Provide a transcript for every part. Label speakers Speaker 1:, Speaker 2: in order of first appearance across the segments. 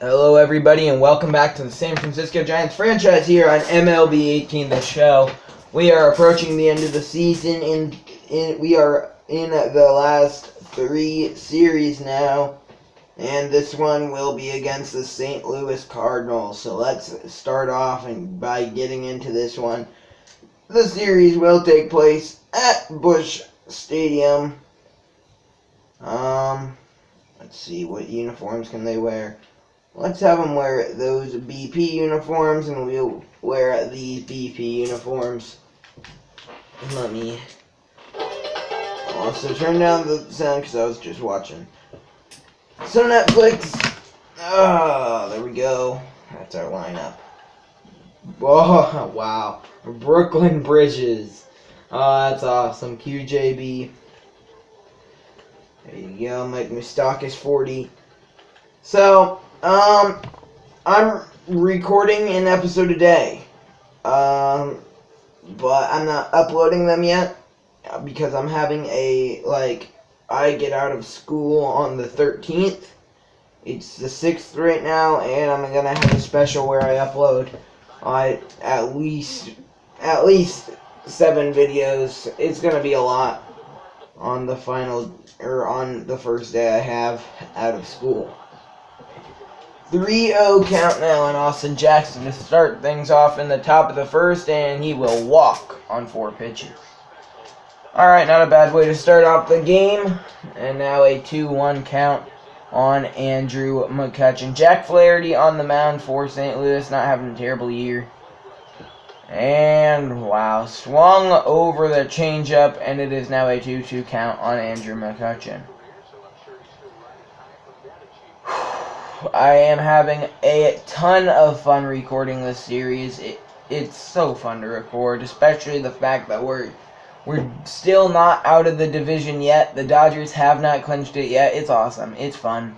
Speaker 1: Hello, everybody, and welcome back to the San Francisco Giants franchise here on MLB 18, the show. We are approaching the end of the season, and we are in the last three series now, and this one will be against the St. Louis Cardinals. So let's start off by getting into this one. The series will take place at Busch Stadium. Let's see, what uniforms can they wear? Let's have them wear those BP uniforms, and we'll wear these BP uniforms. Let me also turn down the sound because I was just watching. So Netflix, there we go. That's our lineup. Oh, wow. Brooklyn Bridges. Oh, that's awesome. QJB. There you go. Mike Moustakas 40. So, I'm recording an episode a day, but I'm not uploading them yet, because I'm having I get out of school on the 13th, it's the 6th right now, and I'm gonna have a special where I upload, at least 7 videos. It's gonna be a lot on the on the first day I have out of school. 3-0 count now on Austin Jackson to start things off in the top of the first, and he will walk on 4 pitches. Alright, not a bad way to start off the game. And now a 2-1 count on Andrew McCutchen. Jack Flaherty on the mound for St. Louis, not having a terrible year. And, wow, swung over the changeup, and it is now a 2-2 count on Andrew McCutchen. I am having a ton of fun recording this series. It's so fun to record, especially the fact that we're still not out of the division yet. The Dodgers have not clinched it yet. It's awesome. It's fun.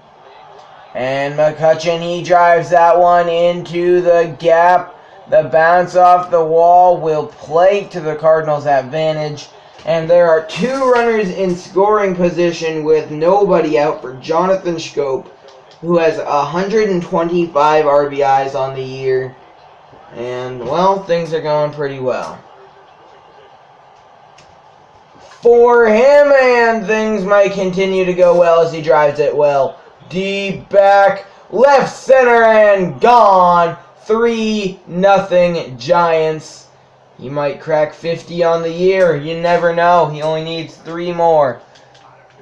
Speaker 1: And McCutchen, he drives that one into the gap. The bounce off the wall will play to the Cardinals' advantage. And there are 2 runners in scoring position with nobody out for Jonathan Schoop, who has 125 RBIs on the year. And, well, things are going pretty well for him, and things might continue to go well as he drives it well. Deep back, left center, and gone. 3-0 Giants. He might crack 50 on the year. You never know. He only needs 3 more.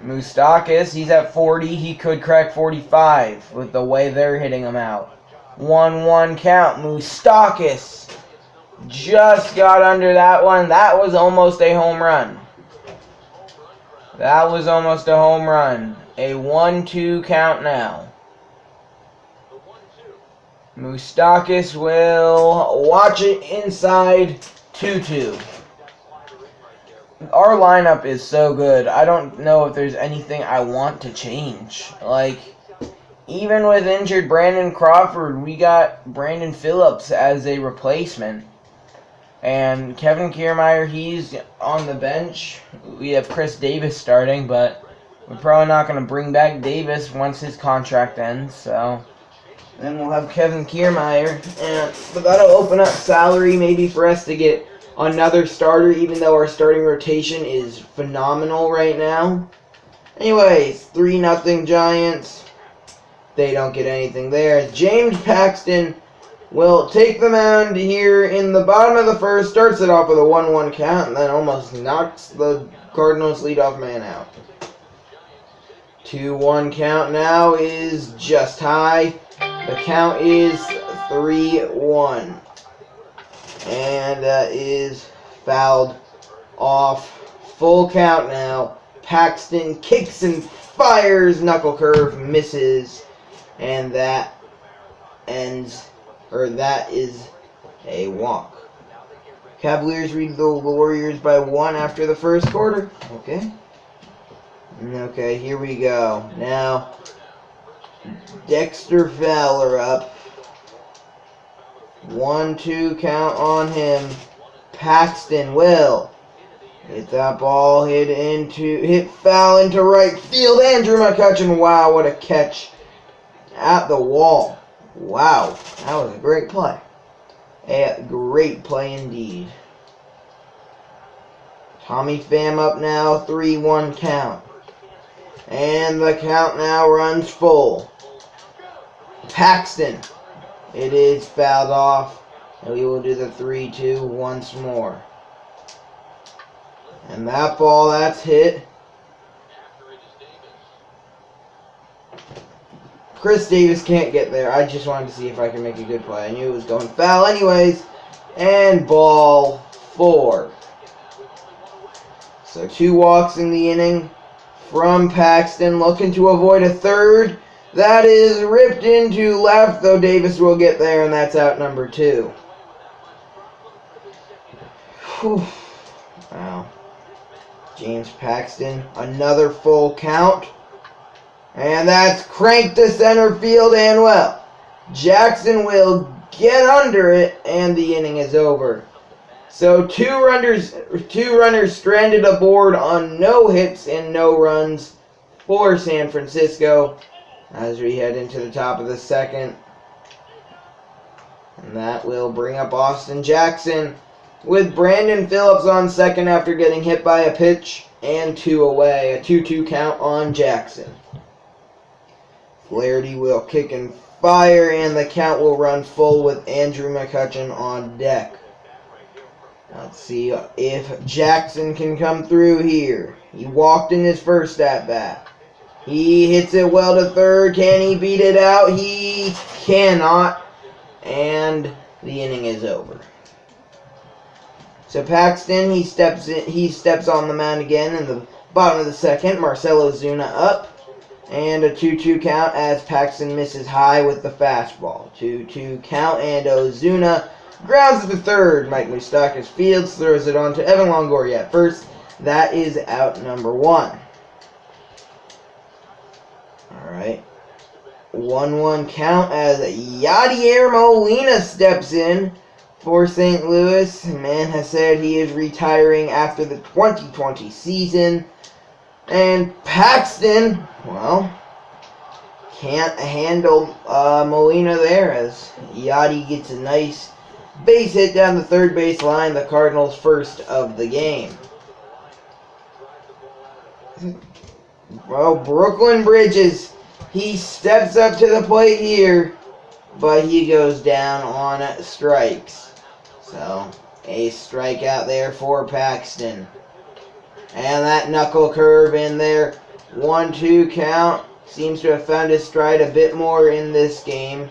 Speaker 1: Moustakas, he's at 40. He could crack 45 with the way they're hitting him out. 1-1 count. Moustakas just got under that one. That was almost a home run. That was almost a home run. A 1-2 count now. Moustakas will watch it inside. 2-2. Our lineup is so good. I don't know if there's anything I want to change. Even with injured Brandon Crawford, we got Brandon Phillips as a replacement. And Kevin Kiermaier, he's on the bench. We have Chris Davis starting, but we're probably not going to bring back Davis once his contract ends. So then we'll have Kevin Kiermaier. But that'll open up salary maybe for us to get another starter, even though our starting rotation is phenomenal right now. Anyways, 3-0 Giants. They don't get anything there. James Paxton will take the mound here in the bottom of the first. Starts it off with a 1-1 count, and then almost knocks the Cardinals leadoff man out. 2-1 count now is just high. The count is 3-1. And that is fouled off. Full count now. Paxton kicks and fires. Knuckle curve misses. And that is a walk. Cavaliers lead the Warriors by 1 after the first quarter. Okay, here we go. Now, Dexter Fowler up. 1-2 count on him. Paxton will hit that ball, hit foul into right field. Andrew McCutchen, wow, what a catch at the wall. Wow, that was a great play. A great play indeed. Tommy Pham up now, 3-1 count. And the count now runs full. Paxton. It is fouled off. And we will do the 3-2 once more. And that ball, that's hit. Chris Davis can't get there. I just wanted to see if I could make a good play. I knew it was going foul anyways. And ball 4. So 2 walks in the inning from Paxton, looking to avoid a third. That is ripped into left, though Davis will get there, and that's out number 2. Whew. Wow. James Paxton, another full count. And that's cranked to center field, and well, Jackson will get under it, and the inning is over. So two runners stranded aboard on no hits and no runs for San Francisco as we head into the top of the second. And that will bring up Austin Jackson with Brandon Phillips on second after getting hit by a pitch and 2 away. A 2-2 count on Jackson. Flaherty will kick and fire, and the count will run full with Andrew McCutchen on deck. Let's see if Jackson can come through here. He walked in his first at-bat. He hits it well to third. Can he beat it out? He cannot. And the inning is over. So Paxton, he steps on the mound again in the bottom of the second. Marcell Ozuna up. And a 2-2 count as Paxton misses high with the fastball. 2-2 count, and Ozuna grounds to the third. Mike Moustakas fields, throws it on to Evan Longoria at first. That is out number 1. Alright. 1-1 count as Yadier Molina steps in for St. Louis. The man has said he is retiring after the 2020 season. And Paxton, well, can't handle Molina there as Yadi gets a nice base hit down the third base line, the Cardinals' first of the game. Well, Brooklyn Bridges, he steps up to the plate here, but he goes down on strikes. So, a strikeout there for Paxton. And that knuckle curve in there. 1-2 count. Seems to have found his stride a bit more in this game.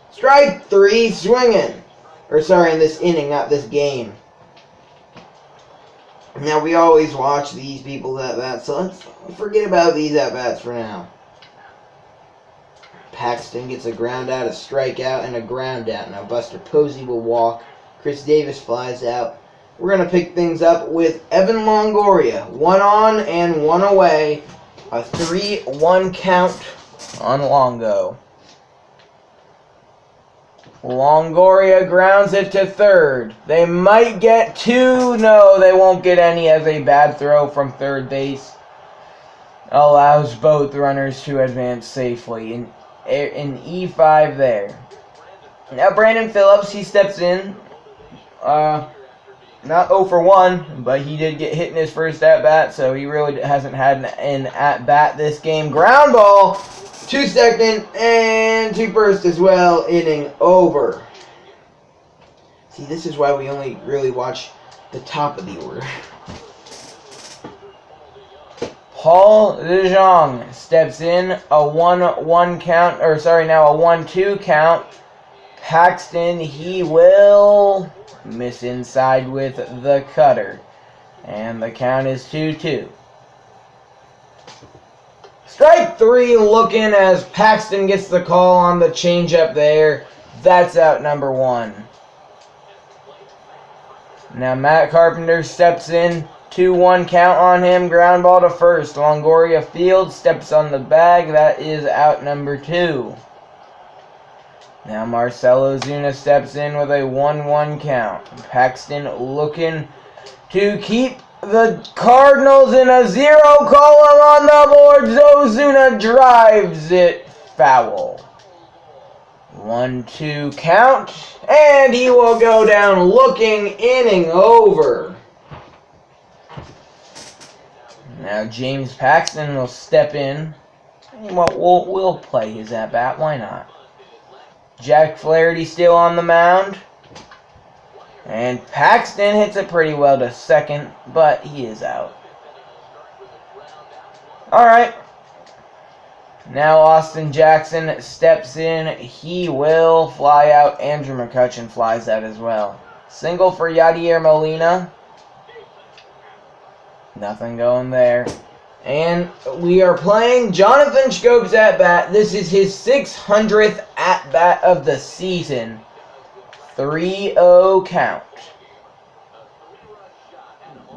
Speaker 1: Strike 3, swinging. Or sorry, in this inning, not this game. Now, we always watch these people's at-bats, so let's forget about these at-bats for now. Paxton gets a ground out, a strikeout, and a ground out. Now, Buster Posey will walk. Chris Davis flies out. We're going to pick things up with Evan Longoria. 1 on and 1 away. A 3-1 count on Longo. Longoria grounds it to third. They might get 2. No, they won't get any as a bad throw from third base allows both runners to advance safely. In E5 there. Now Brandon Phillips, he steps in. Not 0 for 1, but he did get hit in his first at-bat, so he really hasn't had an at-bat this game. Ground ball to second and to first as well. Inning over. See, this is why we only really watch the top of the order. Paul DeJong steps in. A 1-1 count, or sorry, now a 1-2 count. Paxton, he will miss inside with the cutter. And the count is 2-2. Strike 3 looking as Paxton gets the call on the changeup there. That's out number 1. Now Matt Carpenter steps in. 2-1 count on him. Ground ball to first. Longoria fields, steps on the bag. That is out number 2. Now Marcell Ozuna steps in with a 1-1 count. Paxton looking to keep the Cardinals in a 0 column on the boards. Ozuna drives it foul. 1-2 count, and he will go down looking, inning over. Now James Paxton will step in. We'll play his at-bat, why not? Jack Flaherty still on the mound. And Paxton hits it pretty well to second, but he is out. Alright. Now Austin Jackson steps in. He will fly out. Andrew McCutchen flies out as well. Single for Yadier Molina. Nothing going there. And we are playing Jonathan Schoop's at-bat. This is his 600th at-bat of the season. 3-0 count.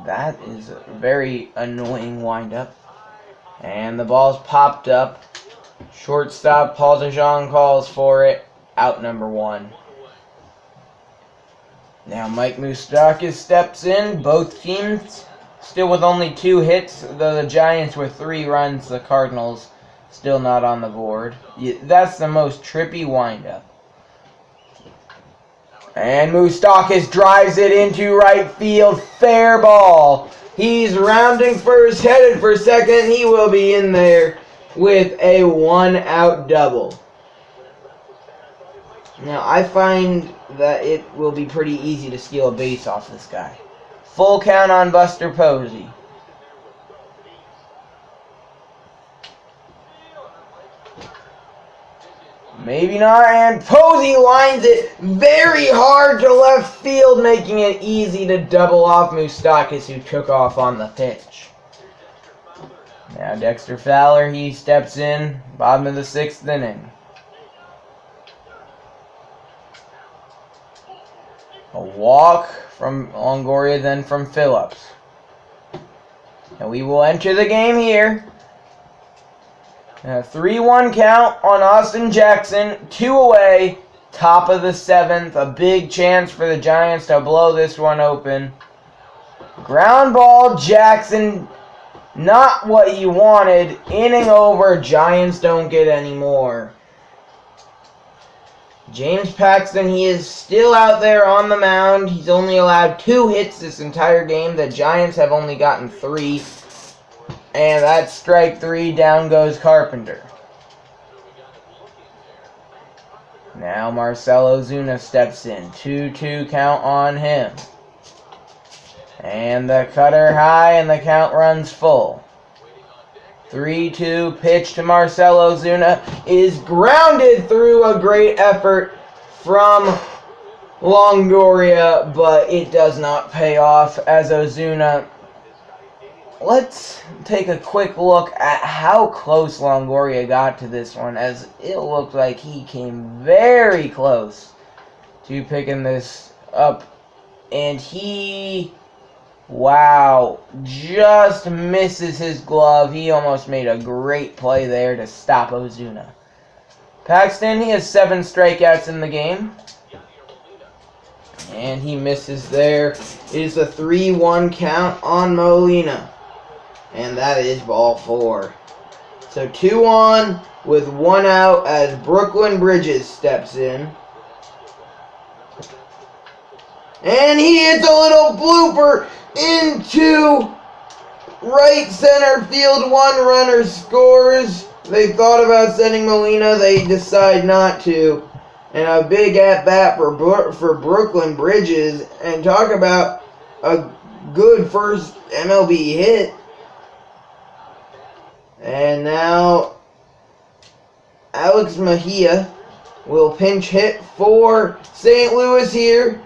Speaker 1: That is a very annoying windup. And the ball's popped up. Shortstop Paul DeJong calls for it. Out number 1. Now Mike Moustakas steps in. Both teams still with only 2 hits, though the Giants with 3 runs, the Cardinals still not on the board. That's the most trippy windup. And Moustakas drives it into right field. Fair ball. He's rounding first, headed for second. He will be in there with a 1-out double. Now, I find that it will be pretty easy to steal a base off this guy. Full count on Buster Posey. Maybe not, and Posey lines it very hard to left field, making it easy to double off Moustakas, who took off on the pitch. Now Dexter Fowler, he steps in, bottom of the 6th inning. A walk from Longoria, then from Phillips. And we will enter the game here. A 3-1 count on Austin Jackson. 2 away. Top of the 7th. A big chance for the Giants to blow this one open. Ground ball, Jackson. Not what he wanted. Inning over. Giants don't get any more. James Paxton, he is still out there on the mound. He's only allowed 2 hits this entire game. The Giants have only gotten 3. And that's strike 3. Down goes Carpenter. Now Marcell Ozuna steps in. 2-2 count on him. And the cutter high, and the count runs full. 3-2 pitch to Marcell Ozuna is grounded through a great effort from Longoria, but it does not pay off as Ozuna. Let's take a quick look at how close Longoria got to this one, as it looked like he came very close to picking this up. And he, wow, just misses his glove. He almost made a great play there to stop Ozuna. Paxton, he has 7 strikeouts in the game. And he misses there. It is a 3-1 count on Molina. And that is ball 4. So 2-on with 1 out as Brooklyn Bridges steps in. And he hits a little blooper into right center field. 1 runner scores. They thought about sending Molina. They decide not to. And a big at-bat for Brooklyn Bridges. And talk about a good first MLB hit. And now Alex Mejia will pinch hit for St. Louis here.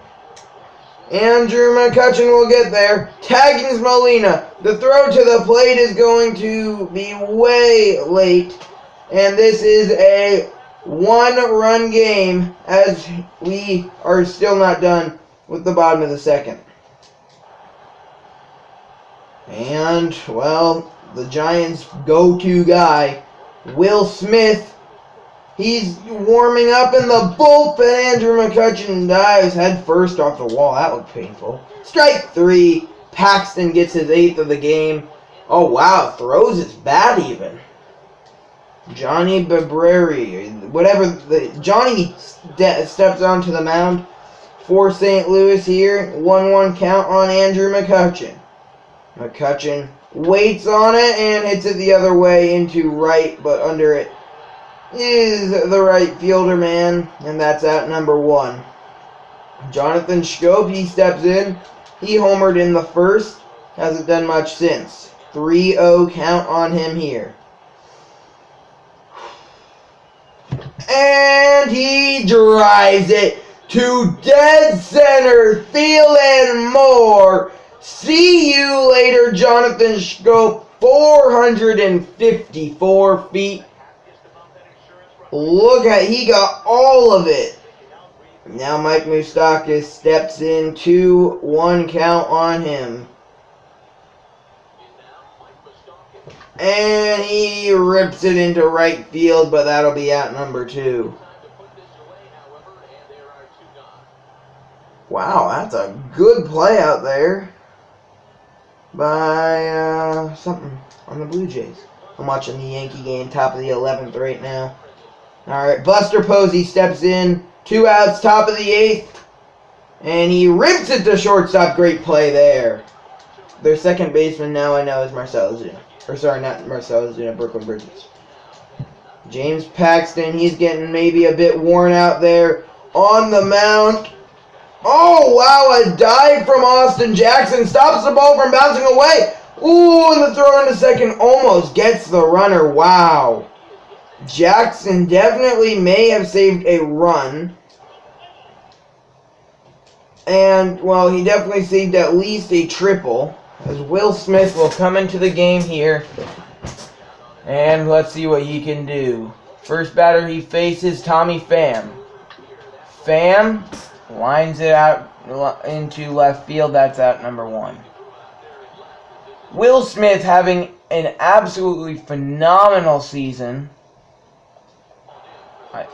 Speaker 1: Andrew McCutchen will get there. Tagging Molina. The throw to the plate is going to be way late. And this is a 1-run game as we are still not done with the bottom of the 2nd. And, well, the Giants' go-to guy, Will Smith, he's warming up in the bullpen. Andrew McCutchen dives head first off the wall. That looked painful. Strike 3. Paxton gets his 8th of the game. Oh, wow. Throws his bat even. Johnny Babreri Johnny steps onto the mound for St. Louis here. 1-1 count on Andrew McCutchen. McCutchen waits on it and hits it the other way into right, but under it is the right fielder man, and that's out number 1. Jonathan Schoop, he steps in. He homered in the first. Hasn't done much since. 3-0 count on him here. And he drives it to dead center field and more. See you later, Jonathan Schoop. 454 feet. Look at, he got all of it. Now Mike Moustakas steps in. 2-1 count on him. And he rips it into right field, but that'll be out number 2. Wow, that's a good play out there by something on the Blue Jays. I'm watching the Yankee game, top of the 11th right now. Alright, Buster Posey steps in. 2 outs, top of the 8th. And he rips it to shortstop. Great play there. Their second baseman now I know is Marcell Ozuna. Or sorry, not Marcell Ozuna, Brooklyn Bridges. James Paxton, he's getting maybe a bit worn out there on the mound. Oh, wow, a dive from Austin Jackson stops the ball from bouncing away. Ooh, and the throw into second almost gets the runner. Wow. Jackson definitely may have saved a run. And, well, he definitely saved at least a triple. As Will Smith will come into the game here. And let's see what he can do. First batter he faces, Tommy Pham. Pham lines it out into left field. That's out number 1. Will Smith having an absolutely phenomenal season.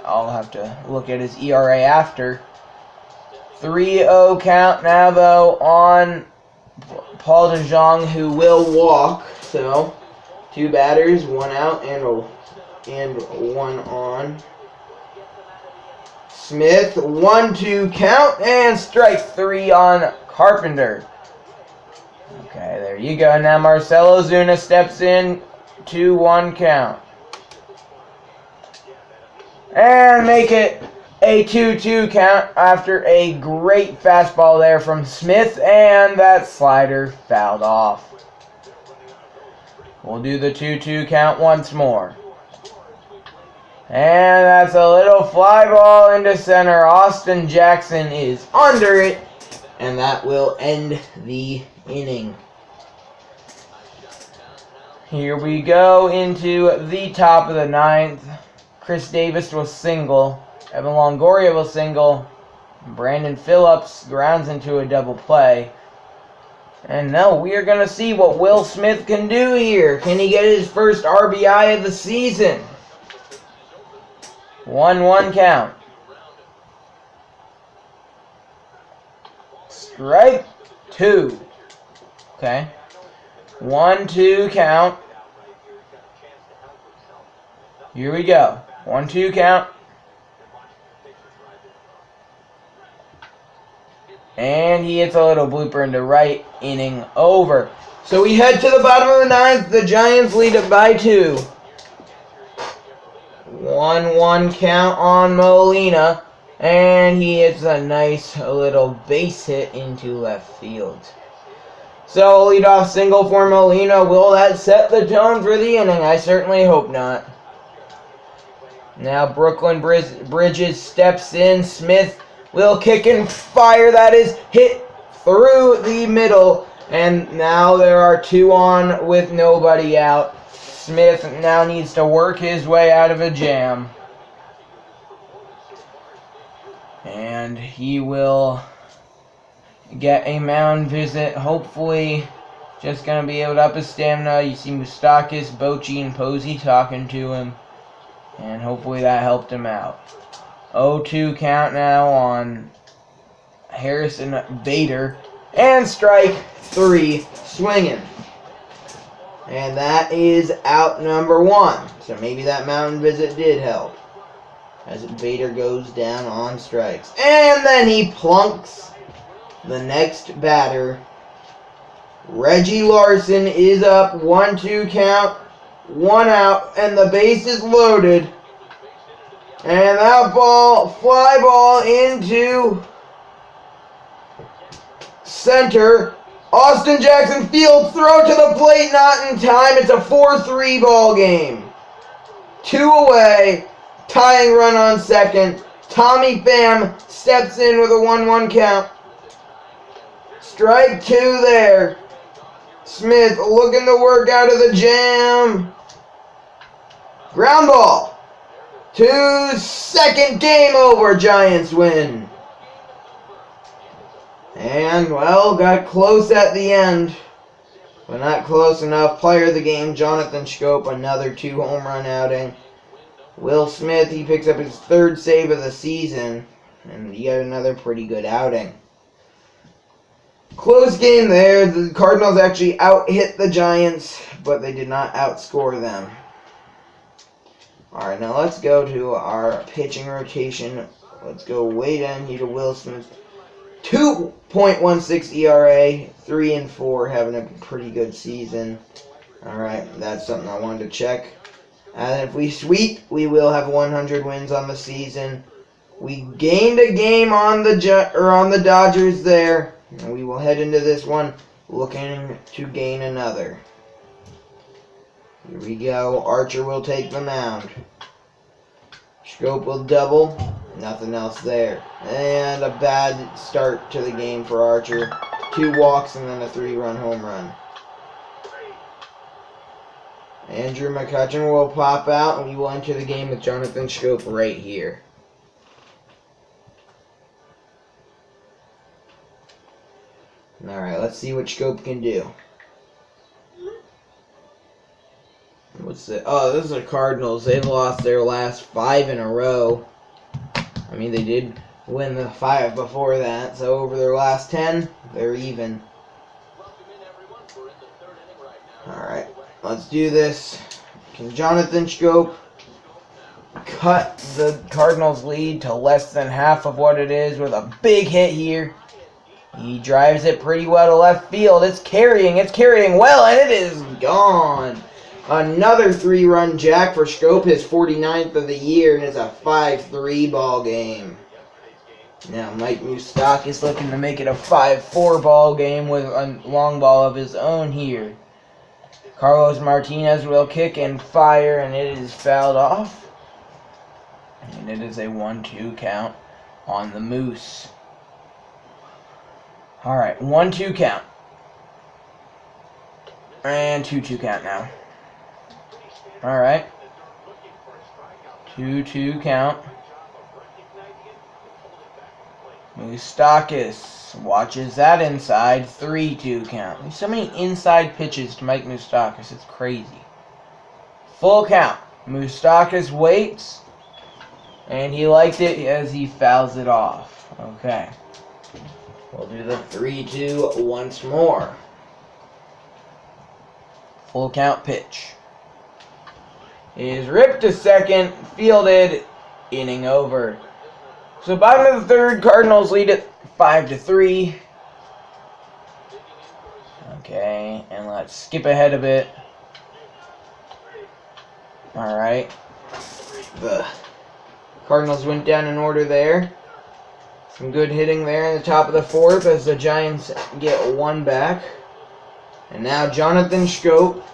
Speaker 1: I'll have to look at his ERA after. 3-0 count now, though, on Paul DeJong, who will walk. So, 2 batters, 1 out, and 1 on. Smith, 1-2 count, and strike 3 on Carpenter. Okay, there you go. Now Marcell Ozuna steps in. 2-1 count. And make it a 2-2 count after a great fastball there from Smith, and that slider fouled off. We'll do the 2-2 count once more. And that's a little fly ball into center. Austin Jackson is under it, and that will end the inning. Here we go into the top of the 9th. Chris Davis will single. Evan Longoria will single. Brandon Phillips grounds into a double play. And now we are going to see what Will Smith can do here. Can he get his first RBI of the season? 1-1 count. Strike 2. Okay. 1-2 count. Here we go. 1-2 count. And he hits a little blooper into right. Inning over. So we head to the bottom of the 9th. The Giants lead it by 2. 1-1 count on Molina. And he hits a nice little base hit into left field. So leadoff single for Molina. Will that set the tone for the inning? I certainly hope not. Now Brooklyn Bridges steps in. Smith will kick and fire. That is hit through the middle. And now there are 2 on with nobody out. Smith now needs to work his way out of a jam. And he will get a mound visit. Hopefully just going to be able to up his stamina. You see Moustakas, Bochy, and Posey talking to him. And hopefully that helped him out. 0-2 count now on Harrison Bader. And strike 3 swinging. And that is out number 1. So maybe that mountain visit did help. as Bader goes down on strikes. And then he plunks the next batter. Reggie Larson is up. 1-2 count. 1 out. And the base is loaded. And that fly ball into center. Austin Jackson Field throw to the plate, not in time. It's a 4-3 ball game. 2 away. Tying run on second. Tommy Pham steps in with a 1-1 count. Strike 2 there. Smith looking to work out of the jam. Ground ball. 2 second, game over. Giants win. And, well, got close at the end. But not close enough. Player of the game, Jonathan Schoop, another 2 home run outing. Will Smith, he picks up his 3rd save of the season. And yet another pretty good outing. Close game there. The Cardinals actually out-hit the Giants, but they did not outscore them. Alright, now let's go to our pitching rotation. Let's go way down here to Will Smith. 2.16 ERA, 3-4, having a pretty good season. Alright, that's something I wanted to check. And if we sweep, we will have 100 wins on the season. We gained a game on the Dodgers there. And we will head into this one looking to gain another. Here we go. Archer will take the mound. Schoop will double. Nothing else there. And a bad start to the game for Archer. 2 walks and then a 3-run home run. Andrew McCutchen will pop out and we will enter the game with Jonathan Schoop right here. Alright, let's see what Schoop can do. What's the... Oh, this is the Cardinals. They've lost their last 5 in a row. I mean, they did win the 5 before that. So over their last 10, they're even. Alright, let's do this. Can Jonathan Schoop cut the Cardinals' lead to less than half of what it is with a big hit here? He drives it pretty well to left field. It's carrying well, and it is gone. Another 3-run jack for Schoop, his 49th of the year, and it's a 5-3 ball game. Now Mike Moustakas is looking to make it a 5-4 ball game with a long ball of his own here. Carlos Martinez will kick and fire, and it is fouled off. And it is a 1-2 count on the Moose. Alright, 1-2 count. And 2-2 count now. Alright. 2-2 count. Moustakas watches that inside. 3-2 count. There's so many inside pitches to Mike Moustakas. It's crazy. Full count. Moustakas waits. And he liked it as he fouls it off. Okay. We'll do the 3-2 once more. Full count pitch. Is ripped to second, fielded, inning over. So bottom of the 3rd, Cardinals lead it 5-3. Okay, and let's skip ahead a bit. Alright. The Cardinals went down in order there. Some good hitting there in the top of the 4th as the Giants get 1 back. And now Jonathan Schoop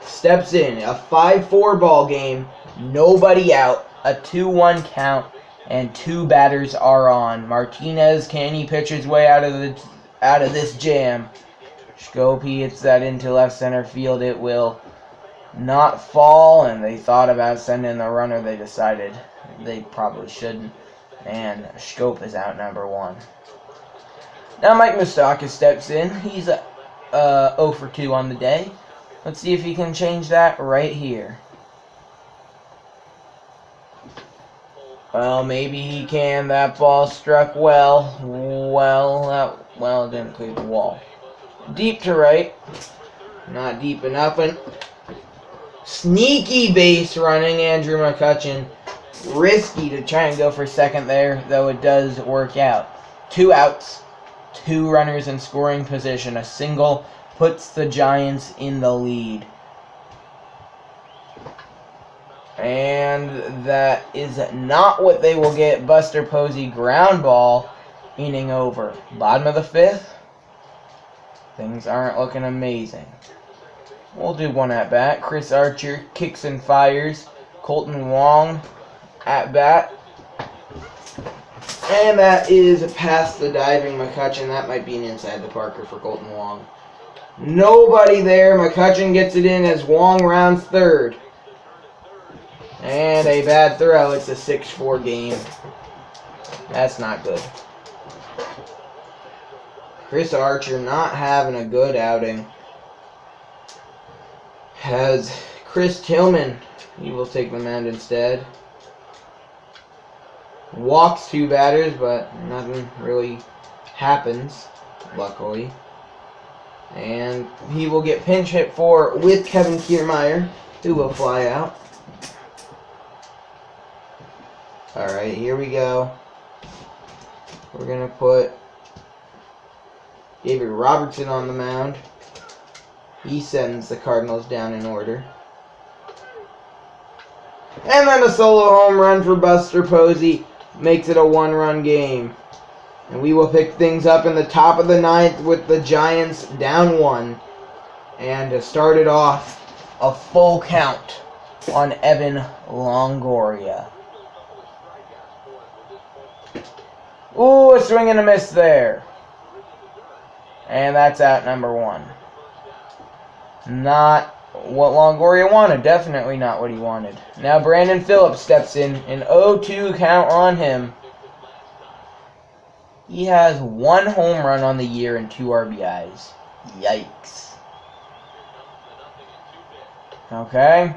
Speaker 1: steps in. A 5-4 ball game. Nobody out. A 2-1 count. And 2 batters are on. Martinez, can he pitch his way out of this jam? Schoop, he hits that into left center field. It will not fall. And they thought about sending the runner. They decided they probably shouldn't. And Schoop is out number 1. Now Mike Moustakas steps in. He's 0 for 2 on the day. Let's see if he can change that right here. Well, maybe he can. That ball struck well. It didn't clear the wall. Deep to right. Not deep enough. And sneaky base running. Andrew McCutchen Risky to try and go for second there, though it does work out. 2 outs, 2 runners in scoring position. A single puts the Giants in the lead. And that is not what they will get. Buster Posey ground ball, inning over. Bottom of the 5th. Things aren't looking amazing. We'll do one at bat. Chris Archer kicks and fires. Colton Wong at bat. And that is past the diving McCutcheon. That might be an inside the Parker for Colton Wong. Nobody there. McCutcheon gets it in as Wong rounds third. And a bad throw. It's a 6-4 game. That's not good. Chris Archer not having a good outing. Has Chris Tillman. He will take the mound instead. Walks 2 batters, but nothing really happens, luckily. And he will get pinch hit for with Kevin Kiermaier, who will fly out. Alright, here we go. We're going to put David Robertson on the mound. He sends the Cardinals down in order. And then a solo home run for Buster Posey makes it a 1-run game. And we will pick things up in the top of the 9th with the Giants down 1. And to start it off, a full count on Evan Longoria. Ooh, a swing and a miss there. And that's out number 1. Not what Longoria wanted. Definitely not what he wanted. Now Brandon Phillips steps in. An 0-2 count on him. He has 1 home run on the year and 2 RBIs. Yikes. Okay.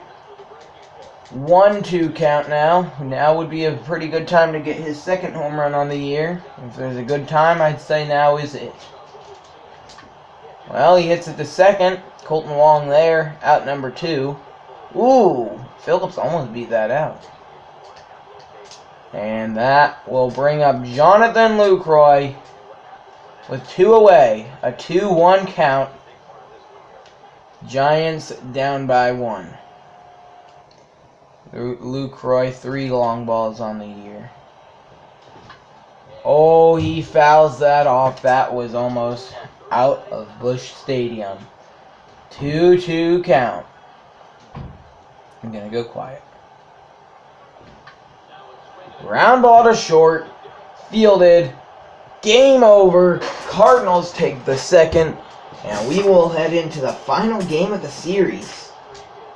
Speaker 1: 1-2 count now. Now would be a pretty good time to get his 2nd home run on the year. If there's a good time, I'd say now is it. Well, he hits it to second. Colton Wong there, out number 2. Ooh, Phillips almost beat that out. And that will bring up Jonathan Lucroy with 2 away. A 2-1 count. Giants down by 1. Lucroy, 3 long balls on the year. Oh, he fouls that off. That was almost out of Busch Stadium. 2-2 count. I'm going to go quiet. Ground ball to short. Fielded. Game over. Cardinals take the 2nd. And we will head into the final game of the series,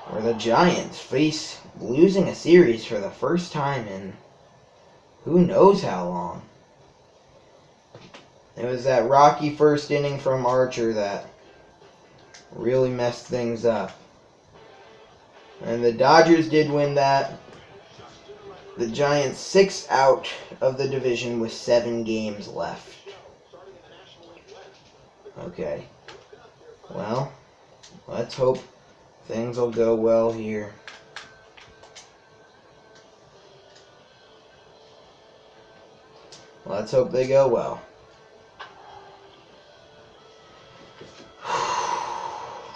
Speaker 1: where the Giants face losing a series for the first time in who knows how long. It was that rocky first inning from Archer that really messed things up. And the Dodgers did win that. The Giants 6 out of the division with 7 games left. Okay. Well, let's hope things will go well here. Let's hope they go well.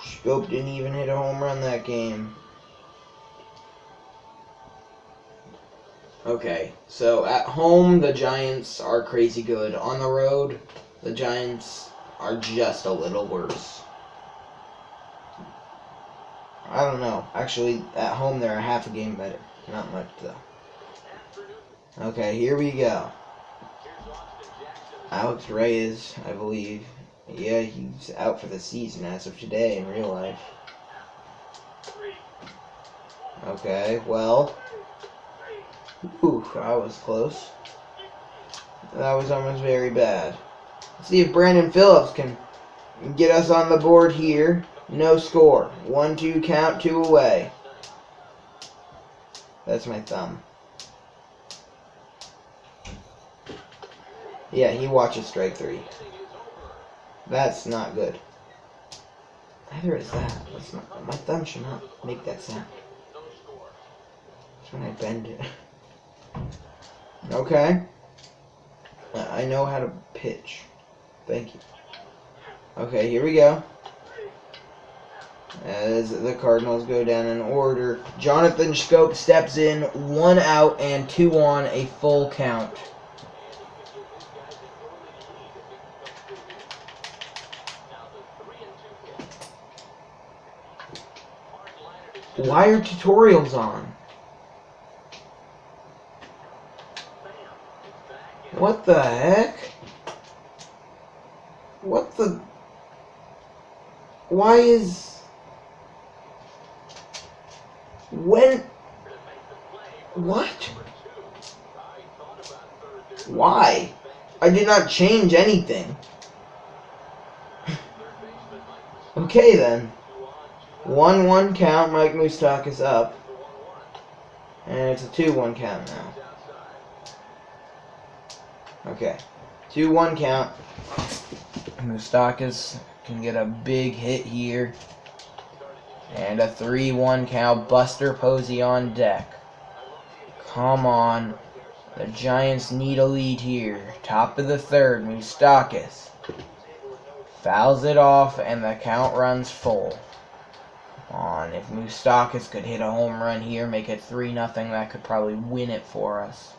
Speaker 1: Scope didn't even hit a home run that game. Okay, so at home the Giants are crazy good. On the road, the Giants are just a little worse. I don't know. Actually, at home they're a half a game better. Not much, though. Okay, here we go. Alex Reyes, I believe. Yeah, he's out for the season as of today in real life. Okay, well. Ooh, I was close. That was almost very bad. Let's see if Brandon Phillips can get us on the board here. No score. 1-2 count, 2 away. That's my thumb. Yeah, he watches strike 3. That's not good. Neither is that. That's not, my thumb should not make that sound. That's when I bend it. Okay. I know how to pitch. Thank you. Okay, here we go. As the Cardinals go down in order, Jonathan Schoop steps in, 1 out and 2 on, a full count. Why are tutorials on? What the heck? What the... Why is... When... What? Why? I did not change anything. Okay then. 1-1 count, Mike Moustakas up. And it's a 2-1 count now. Okay. 2-1 count. Moustakas can get a big hit here. And a 3-1 count. Buster Posey on deck. Come on. The Giants need a lead here. Top of the third. Moustakas fouls it off and the count runs full. On. If Moustakas could hit a home run here, make it 3-0, that could probably win it for us.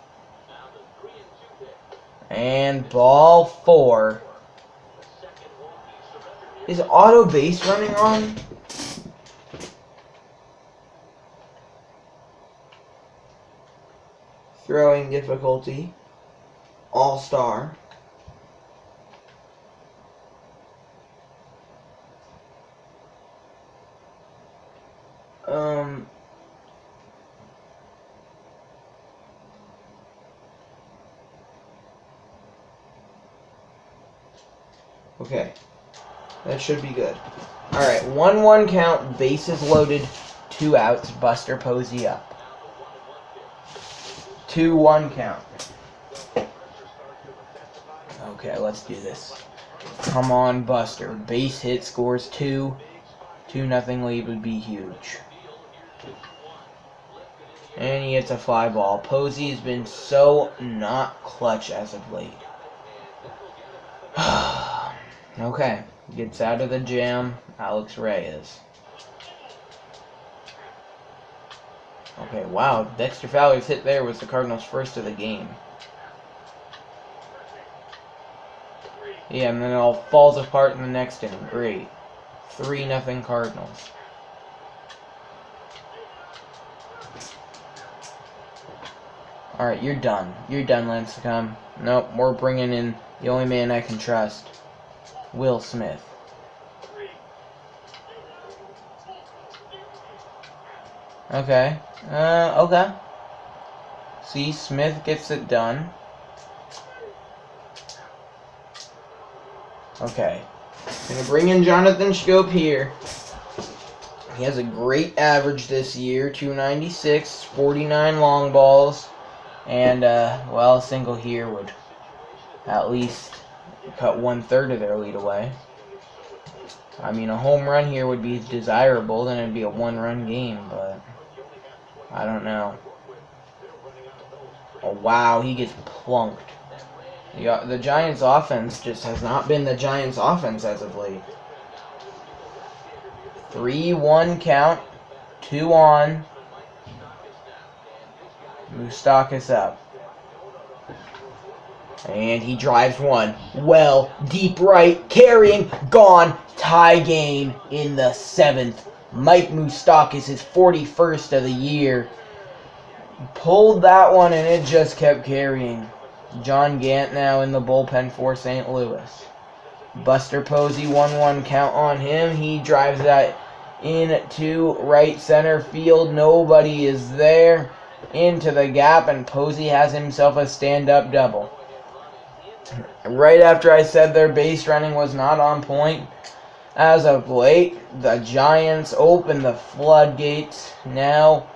Speaker 1: And ball 4. Is auto base running on? Throwing difficulty. All-star. Okay. That should be good. Alright, 1-1 count, bases loaded, 2 outs, Buster Posey up. 2-1 count. Okay, let's do this. Come on, Buster. Base hit, scores 2. 2-0 lead would be huge. And he hits a fly ball. Posey has been so not clutch as of late. Okay. Gets out of the jam. Alex Reyes. Okay, wow. Dexter Fowler's hit there was the Cardinals' first of the game. Yeah, and then it all falls apart in the next inning. Great. 3-0 Cardinals. Alright, you're done. You're done, Lansicom. Nope, we're bringing in the only man I can trust. Will Smith. Okay. Okay. See, Smith gets it done. Okay. Gonna bring in Jonathan Schoop here. He has a great average this year. 296, 49 long balls. And, well, a single here would at least cut 1/3 of their lead away. I mean, a home run here would be desirable. Then it'd be a 1-run game, but I don't know. Oh, wow, he gets plunked. The Giants' offense just has not been the Giants' offense as of late. 3-1 count. 2 on. Moustakas up. And he drives one. Well, deep right. Carrying. Gone. Tie game in the 7th. Mike Moustakas, his 41st of the year. Pulled that one and it just kept carrying. John Gant now in the bullpen for St. Louis. Buster Posey, 1-1 count on him. He drives that into right center field. Nobody is there. Into the gap, and Posey has himself a stand-up double. Right after I said their base running was not on point, as of late, the Giants open the floodgates. Now,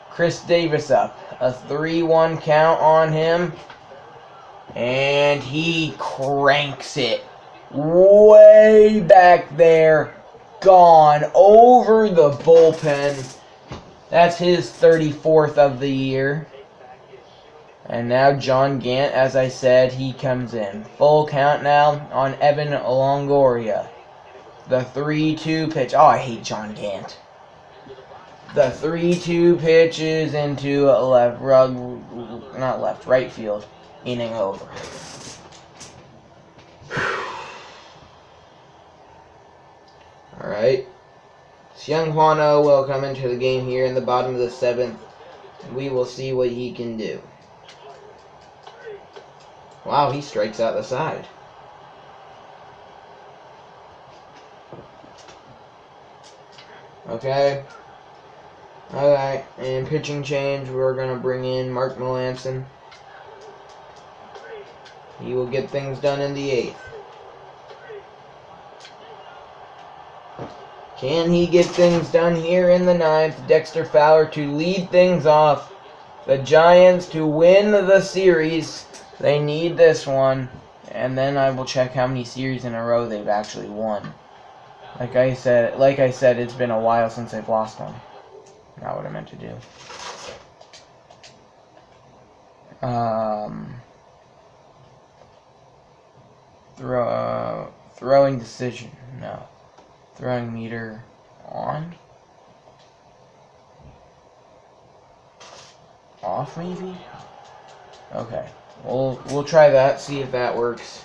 Speaker 1: Chris Davis up. A 3-1 count on him. And he cranks it way back there. Gone over the bullpen. That's his 34th of the year. And now John Gant, as I said, he comes in. Full count now on Evan Longoria. The 3-2 pitch. Oh, I hate John Gant. The 3-2 pitch is into right field. Inning over. Alright. Young Hwano will come into the game here in the bottom of the 7th. We will see what he can do. Wow, he strikes out the side. Okay. Alright, and pitching change, we're going to bring in Mark Melancon. He will get things done in the 8th. Can he get things done here in the 9th? Dexter Fowler to lead things off. The Giants to win the series. They need this one. And then I will check how many series in a row they've actually won. Like I said, it's been a while since they've lost one. Not what I meant to do. Throwing decision. No. Throwing meter on? Off, maybe? Okay. We'll try that, see if that works.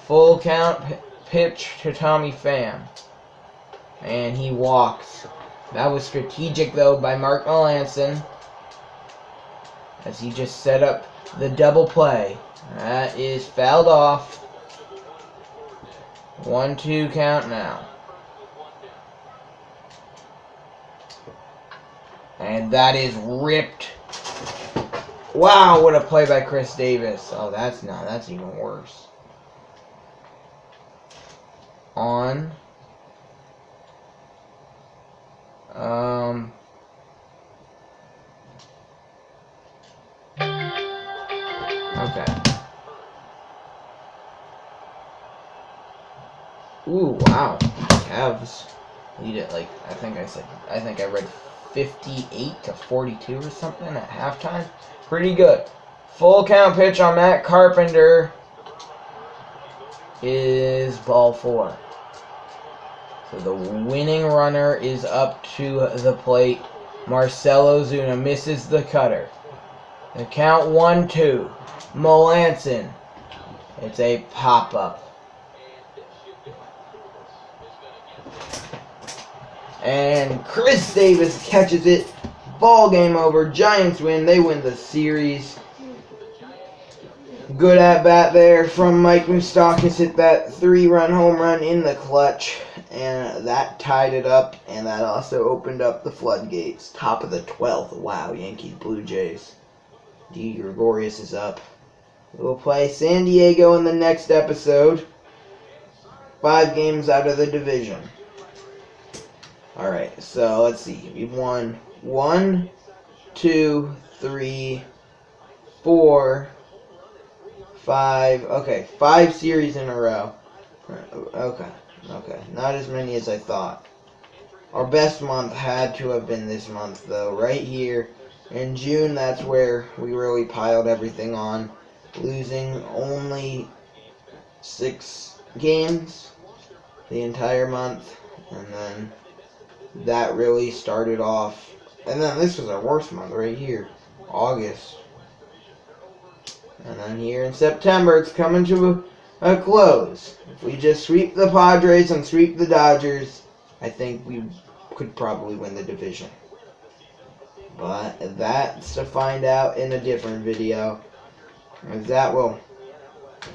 Speaker 1: Full count pitch to Tommy Pham. And he walks. That was strategic, though, by Mark Melancon, as he just set up the double play. That is fouled off. 1-2 count now. And that is ripped. Wow, what a play by Chris Davis. Oh, that's even worse. On. Okay. Ooh, wow. Cavs lead it like, I think I read 58-42 or something at halftime. Pretty good. Full count pitch on Matt Carpenter is ball 4. So the winning runner is up to the plate. Marcell Ozuna misses the cutter. The count 1-2. Melancon. It's a pop-up. And Chris Davis catches it. Ball game over. Giants win. They win the series. Good at bat there from Mike Moustakas. Hit that 3-run home run in the clutch. And that tied it up. And that also opened up the floodgates. Top of the 12th. Wow, Yankees Blue Jays. D. Gregorius is up. We'll play San Diego in the next episode. 5 games out of the division. Alright, so let's see. We've won 1, 2, 3, 4, 5. Okay, 5 series in a row. Okay. Not as many as I thought. Our best month had to have been this month, though. Right here in June, that's where we really piled everything on. Losing only 6 games the entire month. And then that really started off. And then this was our worst month right here. August. And then here in September, it's coming to a close. If we just sweep the Padres and sweep the Dodgers, I think we could probably win the division. But that's to find out in a different video. As that will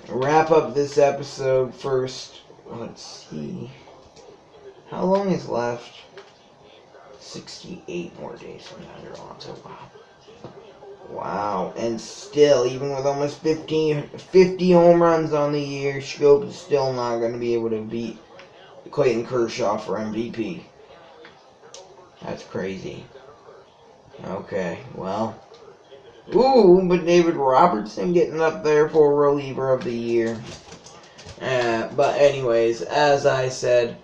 Speaker 1: wrap up this episode first. Let's see. How long is left? 68 more days from under on. So wow. And still, even with almost 50 home runs on the year, Schoop is still not going to be able to beat Clayton Kershaw for MVP. That's crazy. Okay, well. Ooh, but David Robertson getting up there for reliever of the year. But anyways, as I said,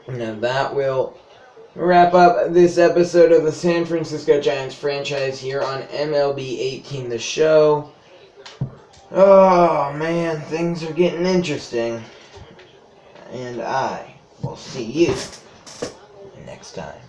Speaker 1: that will wrap up this episode of the San Francisco Giants franchise here on MLB 18 The Show. Oh man, things are getting interesting. And I will see you next time.